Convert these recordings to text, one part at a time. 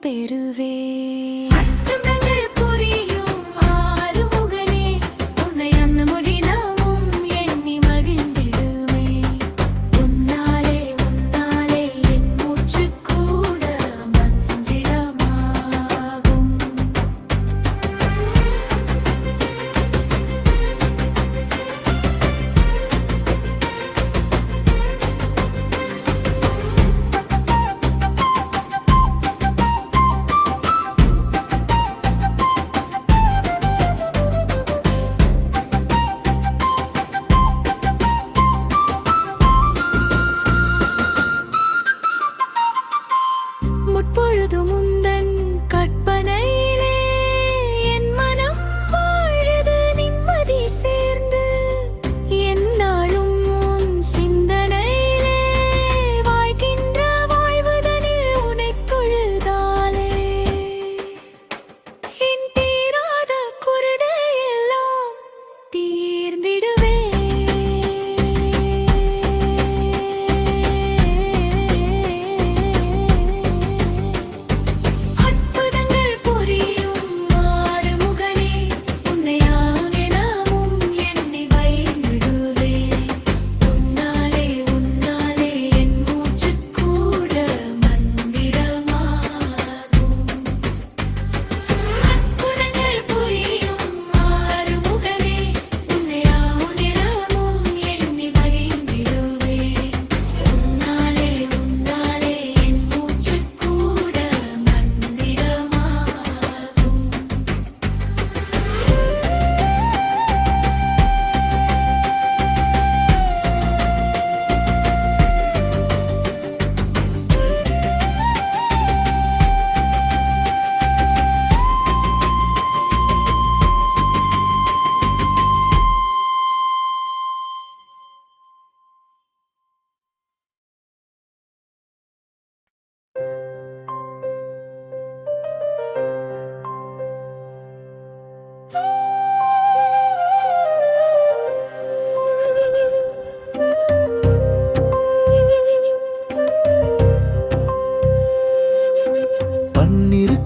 பெறுவே.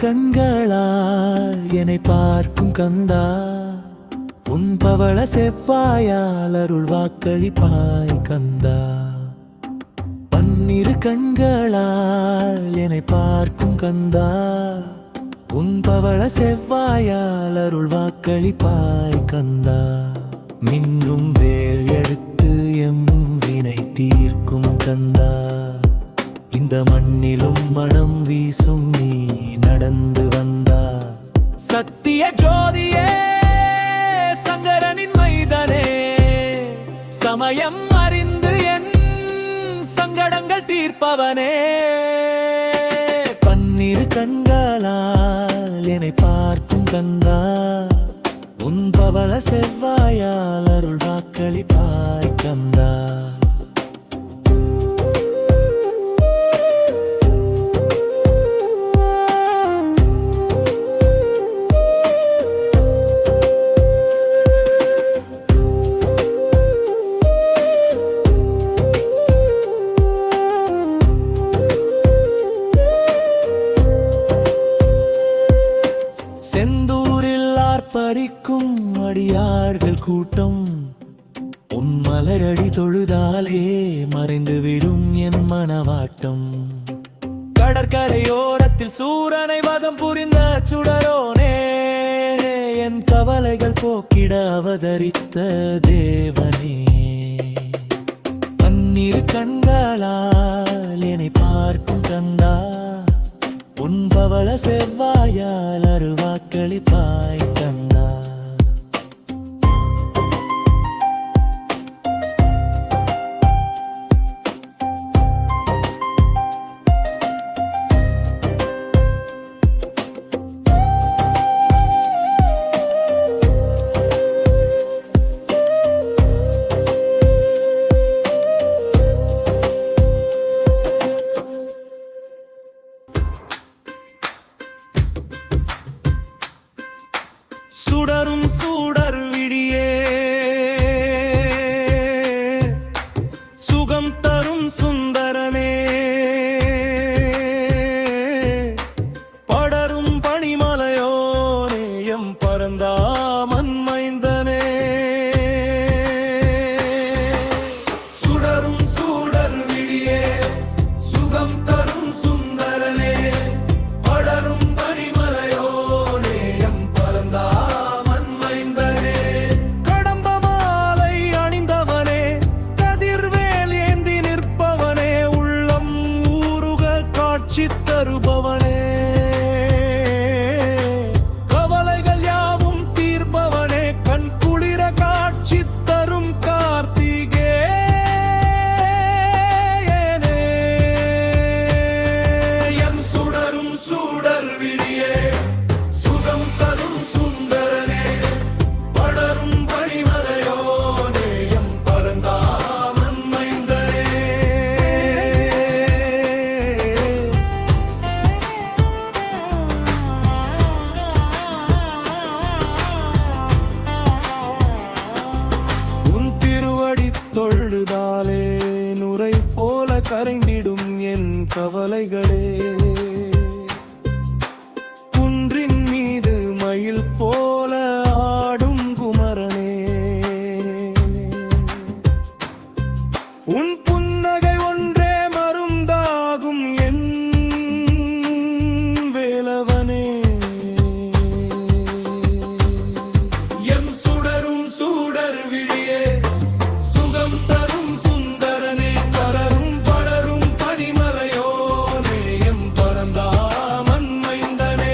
கண்களால் என்னை பார்க்கும் கந்தா, உன் பவள செவ்வாயால் அருள் வாக்களிப்பாய் கந்தா. பன்னிரு கண்களால் என்னை பார்க்கும் கந்தா, உன் பவள செவ்வாயால் அருள் வாக்களிப்பாய் கந்தா. மின்னும் வேல் எடுத்து எம் வினை தீர்க்கும் கந்தா, இந்த மண்ணிலும் மனம் வீசும் நீ நடந்து வந்தா. சத்திய ஜோதியே, சங்கரனின் மைதனே, சமயம் அறிந்து என் சங்கடங்கள் தீர்ப்பவனே. பன்னிரு கண்களால் என்னை பார்க்கும் கந்தா, உன் பவள செவ்வாயால் அருள் வாக்களிப்பாய் கந்தா. செந்தூரில் ஆர்ப்பரிக்கும் அடியார்கள் கூட்டம், உன் மலரடி தொழுதாலே மறைந்துவிடும் என் மனவாட்டம். கடற்கரையோரத்தில் சூரனை வதம் புரிந்த சுடரோனே, என் கவலைகள் போக்கிட அவதரித்த தேவனே. பன்னிரு கண்களால் என்னை பார்க்கும் கந்தா, உன் பவள செவ்வாயால் அருள் வாக்களிப்பாய் கந்தா. சுடரும் சூடர் விடியே, சுகம் தரும் சுந்தரனே, கவலைகளே. குன்றின் மீது மயில் போல ஆடும் குமரனே, உன் புன்னகை ஒன்றே மருந்தாகும் என் வேலவனே. எம் சுடரும் சூடர் விழியே, சுகம் தரும் சுந்தரனே, படரும் படரும் பனிமலையோனே, எம் பரந்தாமன் மைந்தனே.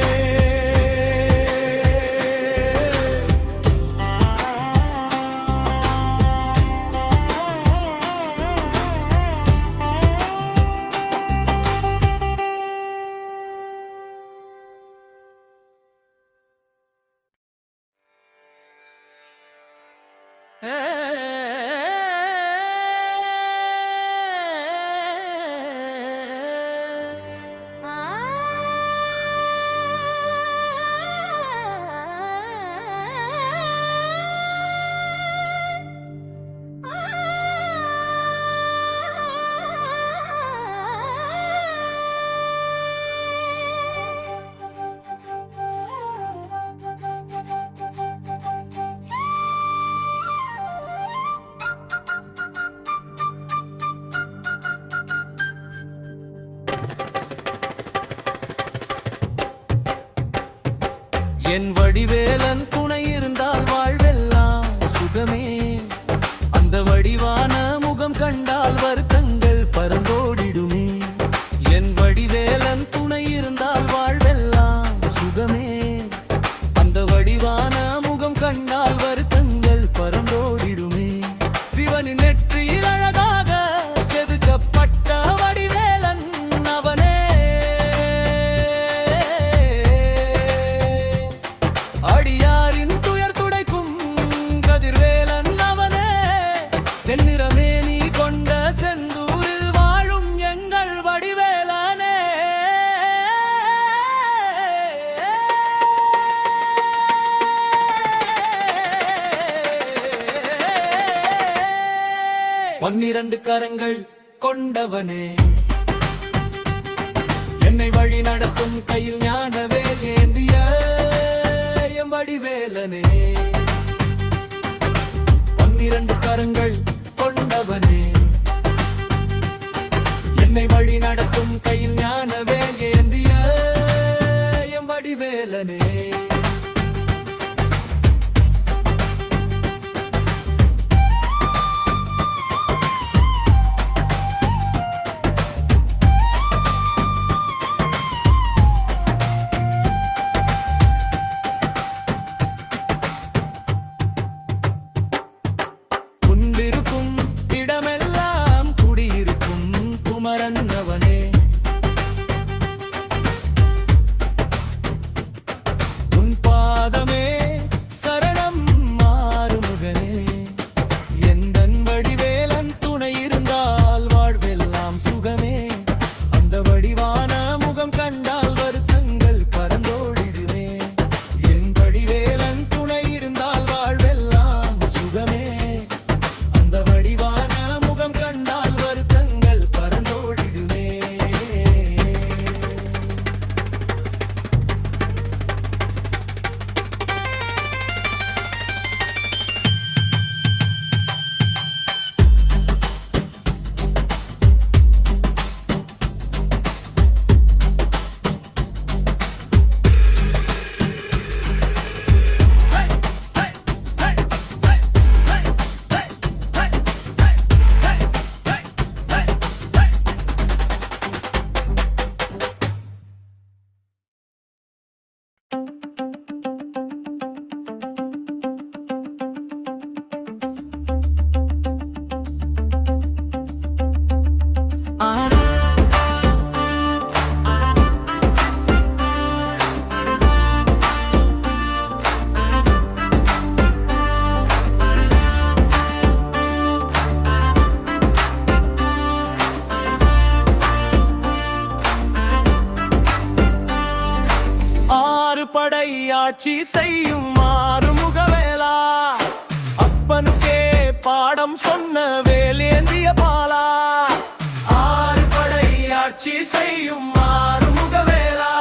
என் வடிவேலன் துணை இருந்தால் வாழ்வெல்லாம் சுகமே. அந்த வடிவான முகம் கண்டால் வருத்தங்கள் பறந்தோடிடுமே. என் வடிவேலன் துணை இருந்தால் வாழ்வெல்லாம் சுகமே. அந்த வடிவான முகம் கண்டால் வருத்தங்கள் பறந்தோடிடுமே. சிவனின் நெற்றியில் அழகாக செதுக்கப்பட்ட வடிவேலன் அவனே. அடியாரின் துயர் துடைக்கும் கதிர்வேலன் அவனே. செந்நிறமே நீ கொண்ட செந்தூரில் வாழும் எங்கள் வடிவேலனே. பன்னிரண்டு கரங்கள் கொண்டவனே, என்னை வழி நடத்தும் கையில் ஞானவே ஏந்திய எம் வடிவேலனே. பன்னிரண்டு கரங்கள் கொண்டவனே, என்னை வழி நடத்தும் கையில் ஞானவே ஏந்திய எம் வடிவேலனே. குன்றிருக்கும் இடமெல்லாம் குடியிருக்கும் குமரன் அவனே. உன் பாதமே சரணம் மாறுமுகனே. எந்தன் வடிவேலன் துணை இருந்தால் வாழ்வெல்லாம் சுகமே. அந்த வடிவான முகம் கண்டால் வருத்தங்கள் பறந்தோடிடுமே. என் வடிவேலன் துணை இருந்தால் வாழ்வெல்லாம் சுகமே. அந்த வடிவான முகம் கண்டால் வருத்தங்கள் பறந்தோடிடுமே. படையாட்சி செய்யும் மாறுமுகவேலா, அப்பனுக்கே பாடம் சொன்ன வேலேந்திய பாலா. ஆறு படையாட்சி ஆட்சி செய்யும் ஆறுமுகவேலா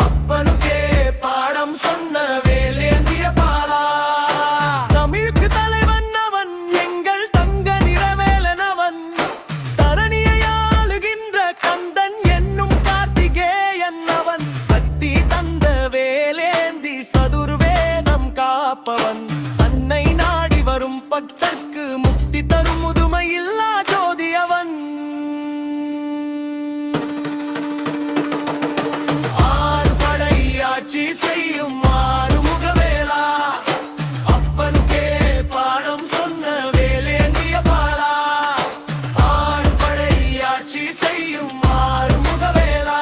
அப்பனுக்கே பாடம் சொன்ன வேலேந்திய பாலா தமிழுக்கு தலைவன் அவன் எங்கள் தங்க நிறவேலனவன் தரணியை ஆளுகின்ற கந்தன் என்னும் கார்த்திகேயன் அவன் சக்தி தந்த வேலேந்தி சதுர்வேதம் காப்பவன் தன்னை நாடி வரும் பக்தர்க்கு முக்தி தரும் முதுமையில்லா ஜோதி அவன் ஆறு படை ஆட்சி செய்யும் ஆறுமுகவேலா அப்பனுக்கே பாடம் சொன்ன வேலேந்திய பாலா ஆறு படை ஆட்சி செய்யும் ஆறுமுகவேலா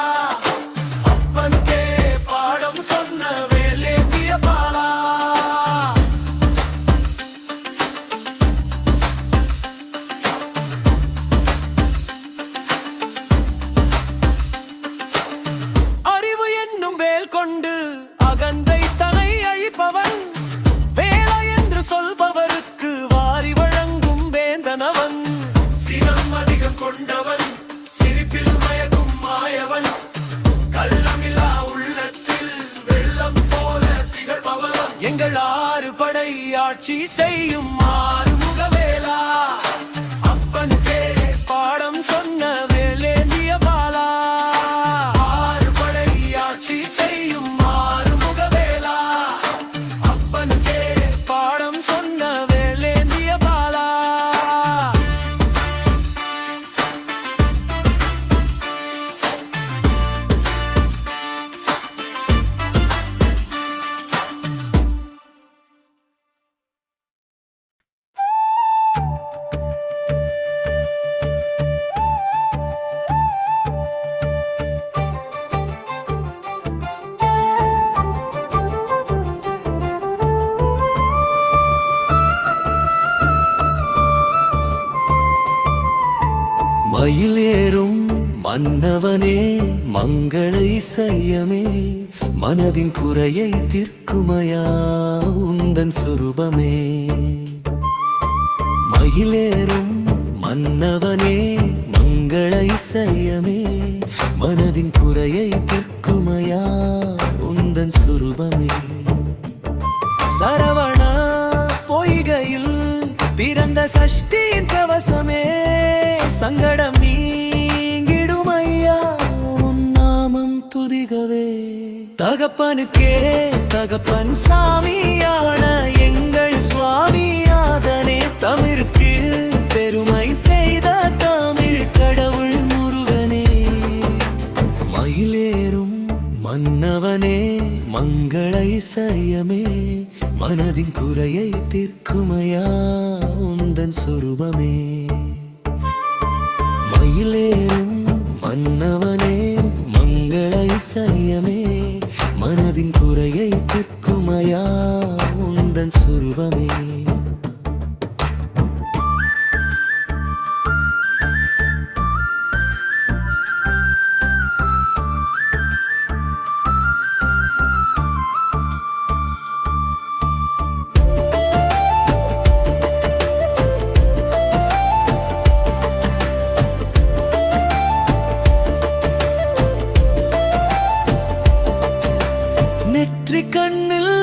அப்பனுக்கே பாடம் சொன்ன வேலேந்திய பாலா அறிவு என்னும் வேல் கொண்டு அகந்தை தனை அழிப்பவன் வேலா என்று சொல்பவருக்கு வாரி வழங்கும் வேந்தனவன் சினம் அதிகம் கொண்டவன் சிரிப்பில் மயக்கும் மாயவன் கள்ளமில்லா உள்ளத்தில் வெள்ளம் போல திகழ்பவன் எங்கள் ஆறு படை ஆட்சி செய்யும் ஆறுமுகவேலா அப்பனுக்கே பாடம் சொன்ன வேலேந்திய பாலா ஆறு படை ஆட்சி செய்யும் ஆறுமுகவேலா அப்பனுக்கே பாடம் சொன்ன வேலேந்திய பாலா மயிலேறும் மன்னவனே மங்கள இசையமே மனதின் குறையை தீர்க்குமையா உந்தன் சுரூபமே மயிலேறும் மன்னவனே மங்கள இசையமே மனதின் குறையை தீர்க்குமையா உந்தன் சுரூபமே சரவணா பொய்கையில் பிறந்த சஷ்டியின் கவசமே சங்கடம் நீங்கிடுமையா உன் நாமம் துதிகவே தகப்பனுக்கே தகப்பன் சாமியான எங்கள் சுவாமியாதனே தமிழுக்கு பெருமை செய்த தமிழ் கடவுள் முருகனே மயிலேறும் மன்னவனே மங்கள இசையமே மனதின் குறையை தீர்க்குமையா உந்தன் சொரூபமே மயிலேறும் மன்னவனே மங்கள இசையமே மனதின் குறையை தீர்க்குமையா உந்தன் சொரூபமே நெற்றி கண்ணில்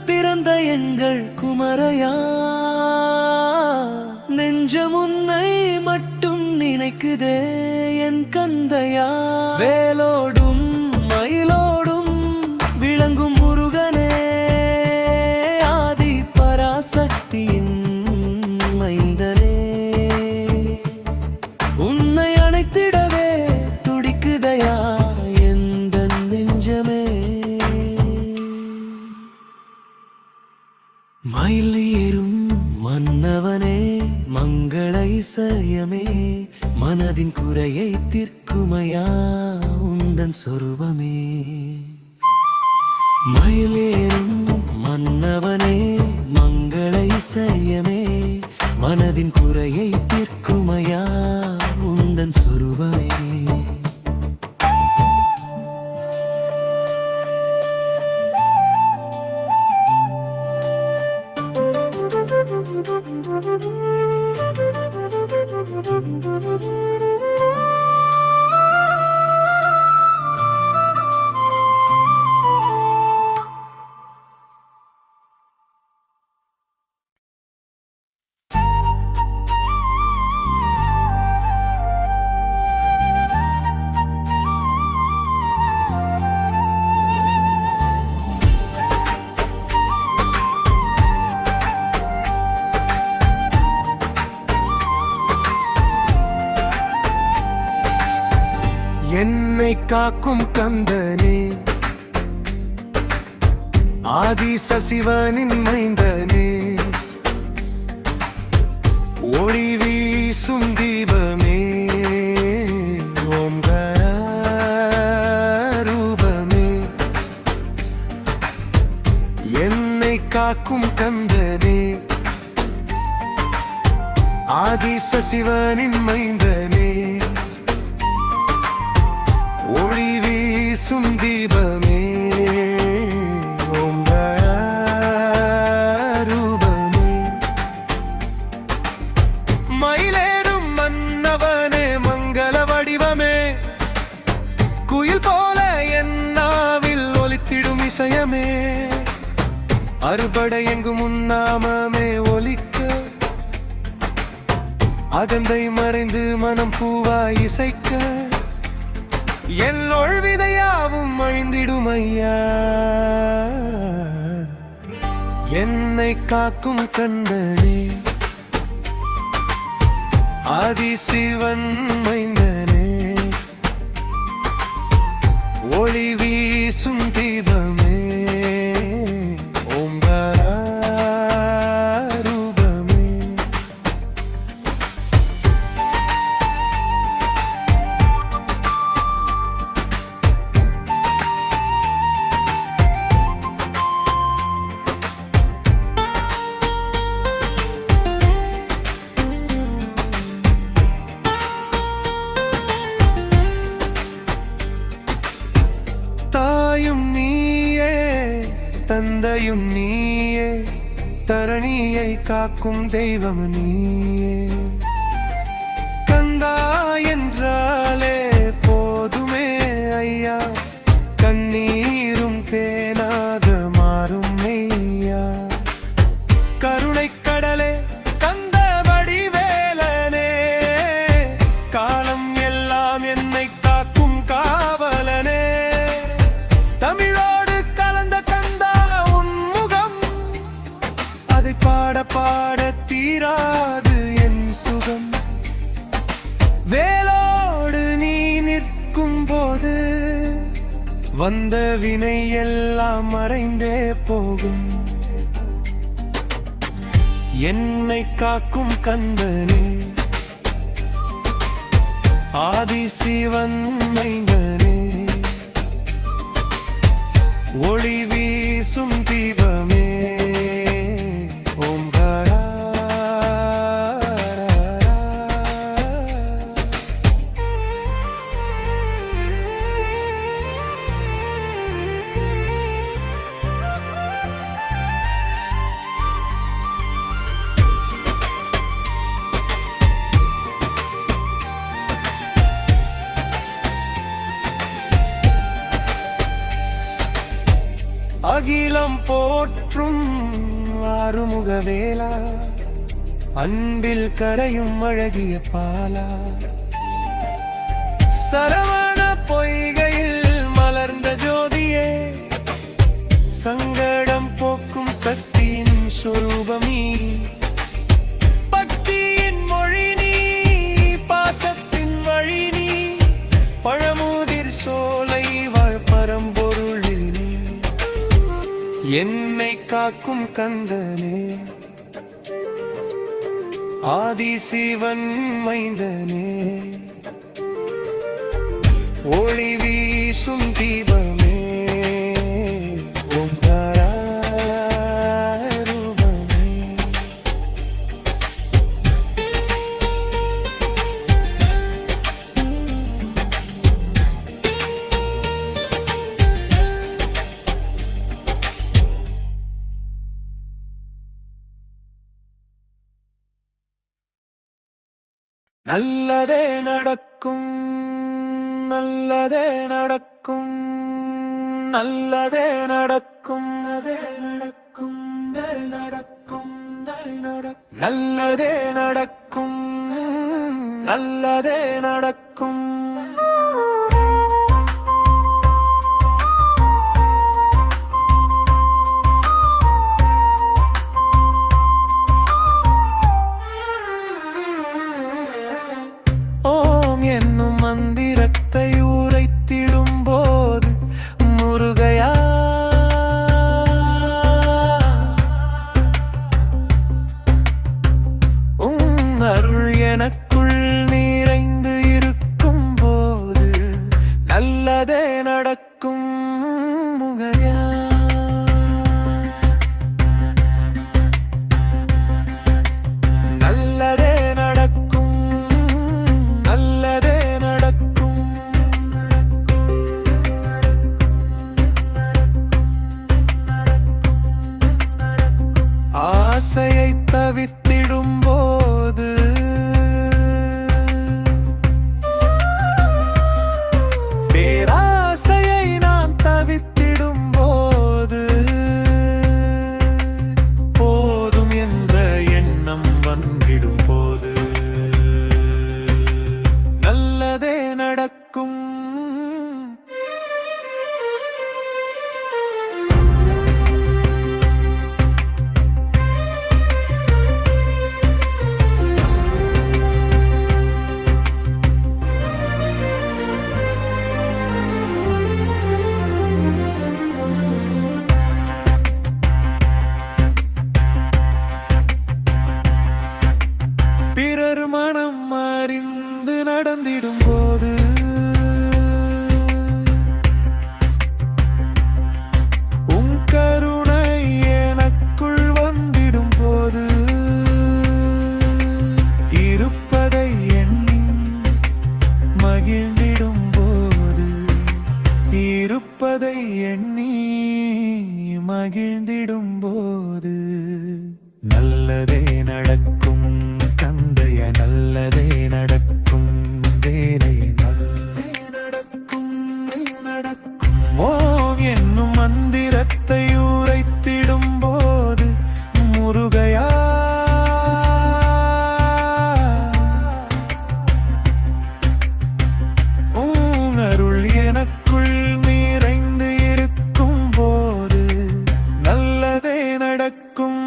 பிறந்த எங்கள் குமரையா நெஞ்சம் உன்னை மட்டும் நினைக்குதே என் கந்தையா வேலோடும் மயிலோடும் விளங்கும் முருகனே ஆதி பராசக்தியின் மைந்தனே உன்னை அணைத்திடவே துடிக்குதையா எந்த நெஞ்சமே மயிலேறும் மன்னவனே மங்கள இசையமே மனதின் குறையை தீர்க்குமையா உந்தன் சொரூபமே மயிலேறும் மன்னவனே மங்கள இசையமே மனதின் குறையை தீர்க்குமையா உந்தன் சொரூபமே காக்கும் கந்தனே ஆதி சசிவனின் மைந்தனே ஒளி வீசும் தீபமே ஓம்கார ரூபமே என்னை காக்கும் கந்தனே ஆதி சசிவனின் மைந்தனே ஒளி வீசும் தீபமே ஓம்கார ரூபமே மயிலேறும் மன்னவனே மங்கள வடிவமே குயில் போல என் நாவில் ஒலித்திடும் இசையமே அறுபடை எங்கும் உன்னாமமே ஒலிக்க அகந்தை மறைந்து மனம் பூவாய் இசைக்க என் ஒழ்வினையாவும் அழிந்திடும் ஐயா என்னை காக்கும் கந்தனே ஆதி சிவன் மைந்தனே ஒளி வீசும் தீபமே ஓம்கார ரூபமே தாயும் நீயே தந்தையும் நீயே தரணியை காக்கும் தெய்வம் நீயே கந்தா என்றாலே போதுமே ஐயா கண்ணீரும் தேனாக மாறும் மெய்யா கருணை கடலே கந்த வடிவேலனே காலம் எல்லாம் என்னை காக்கும் காவலனே தமிழோடு கலந்த கந்தா உன்முகம் அதை பாட பாட தீராது என் சுகம் வேலோடு நீ நிற்கும் போது வந்த வினை எல்லாம் மறைந்தே போகும் என்னை காக்கும் கந்தனே ஆதி சிவன் மைந்தனே ஒளி வீசும் தீபமே ஓம்கார அகிலம் போற்றும் ஆறுமுகவேலா அன்பில் கரையும் அழகிய பாலா சரவண பொய்கையில் மலர்ந்த ஜோதியே சங்கடம் போக்கும் சக்தியின் சொரூபமீ பக்தியின் மொழி நீ பாசத்தின் வழி நீ பழமுதிர் சோலை வாழ் பரம்பொருளில் நீ என்னை காக்கும் கந்தனே ஆதி சிவன் மைந்தனே ஒளி வீசும் தீபமே ஓம்கார ரூபமே நல்லதே நடக்கும் நல்லதே நடக்கும் நல்லதே நடக்கும் நல்லதே நடக்கும் நடக்கும் நல்லதே நடக்கும் நல்லதே நடக்கும் ஓம் என்னும் மந்திரத்தை உரைத்திடும் எண்ணி மகிழ்ந்திடும் போது நல்லதே நடக்கும் தந்தைய, நல்லதே நடக்கும் வேலை, நல்லதே நடக்கும் நடக்கும். ஓம் என்னும் மந்திரத்தை உரைத்திடும் போது முருகையா அருள் எனக்குள் நிறைந்து இருக்கும் போது நல்லதே நடக்கும்.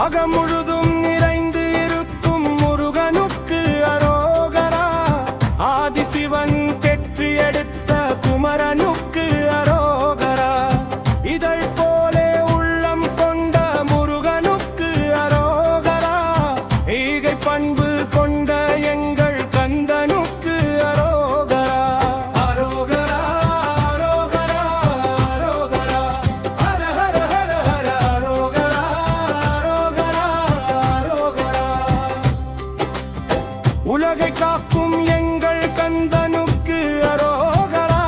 அகமுழுதும் நிறைந்து இருக்கும் முருகனுக்கு அரோகரா. ஆதிசிவன் பெற்று எடுத்த குமரனுக்கு அரோகரா. இதழ் போலே உள்ளம் கொண்ட முருகனுக்கு அரோகரா. ஈகை பண்பு கொண்ட எங்கள் கந்தனுக்கு அரோகரா. அரோகரா அரோகரா அரோகரா ஹர ஹர ஹர ஹர அரோகரா. உலகை காக்கும் எங்கள் கந்தனுக்கு அரோகரா.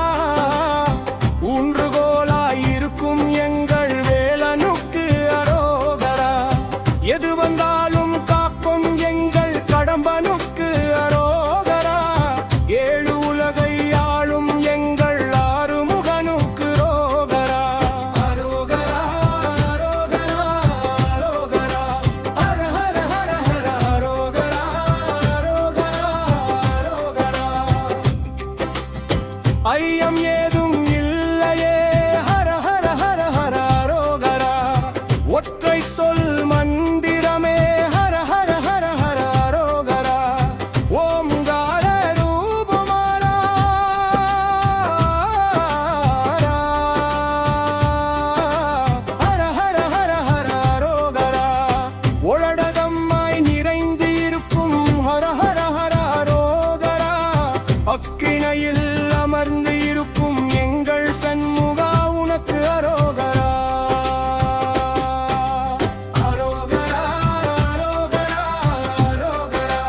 ஊன்றுகோலாயிருக்கும் எங்கள் வேலனுக்கு அரோகரா. எது வந்தாலும் காக்கும் எங்கள் கடம்பனுக்கு அரோகரா. ஏழு உலகை ஆளும் எங்கள் ஆறுமுகனுக்கு ரோகரா. அரோகரா அரோகரா அரோகரா ஹர ஹர ஹர ஹர அரோகரா. ஐயம் ஏதும் இல்லையே ஹர ஹர ஹர ஹர அரோகரா. ஒற்றை சொல் மந்திரமே ஹர ஹர ஹர ஹர அரோகரா. ஓம்கார ரூபமாரா ஹர ஹர ஹர ஹர அரோகரா. ஒளடகம்மாய் நிறைந்து இருக்கும் ஹர ஹர ஹர அரோகரா. அக்கிணையில் அமர்ந்து இருக்கும் எங்கள் சண்முகா உனக்கு அரோகரா. அரோகரா அரோகரா அரோகரா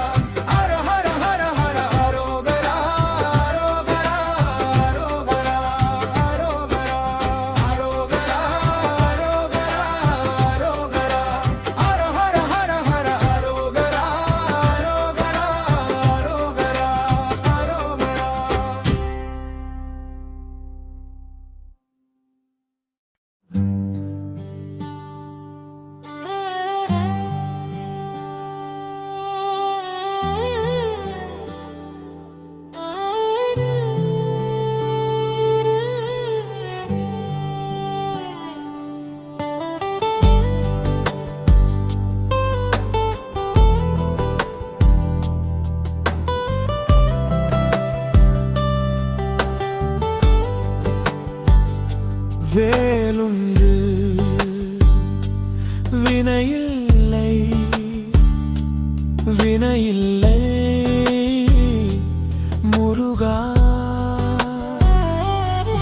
ஹர ஹர ஹர ஹர அரோகரா. அரோகரா அரோகரா அரோகரா அரோகரா அரோகரா அரோகரா ஹர ஹர ஹர ஹர அரோகரா. அரோகரா அரோகரா அரோகரா. வேலுண்டு வினையில்லை, வினையில்லை முருகா.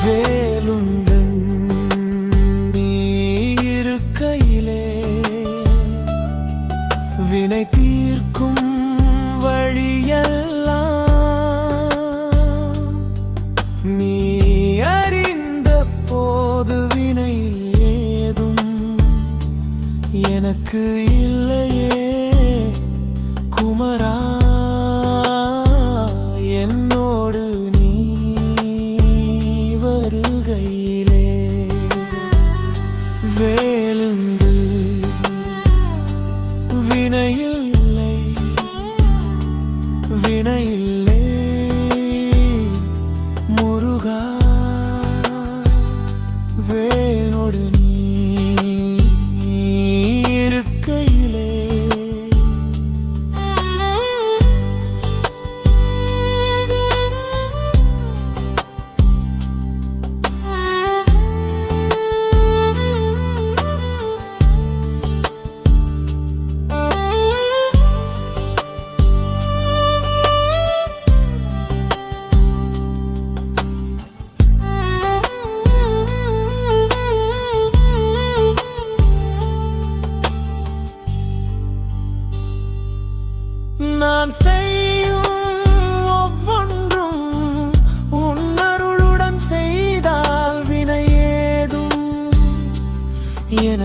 வேலுண்டன் நீ இருக்கையிலே வினை தீர்க்கும் வழியெல்லாம்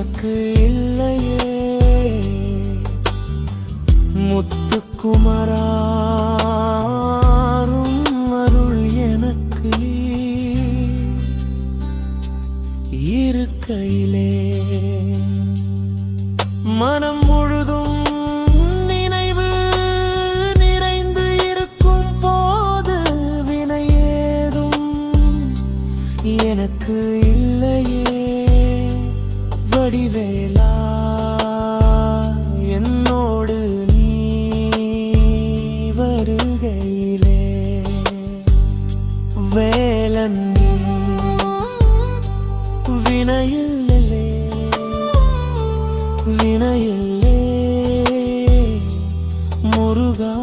எனக்கு இல்லையே. முத்துக்குமரா அருள் எனக்கு இருக்கையிலே மனம் முழுதும் நினைவு நிறைந்து இருக்கும் போது வினையேதும் எனக்கு இல்லையே. வடிவேலா என்னோடு நீ வருகையிலே வேலன் நீ வினையில்லே வினையில்லே முருகா.